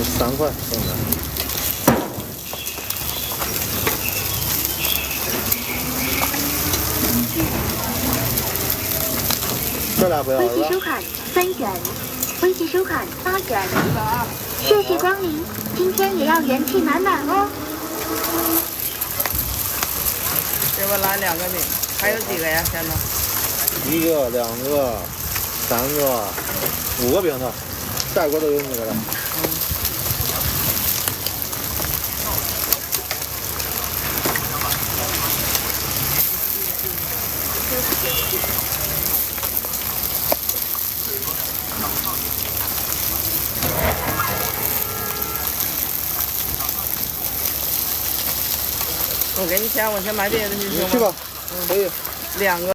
3块送的。这俩不要微是吧？信收款3元，微信收款8元，谢谢光临，今天也要元气满满哦。给我来2个饼，还有几个呀？现在1个、2个、3个、5个饼头，下一锅都有你的了。我给你钱，我先买别的去行吗？你去吧，可以。 2个。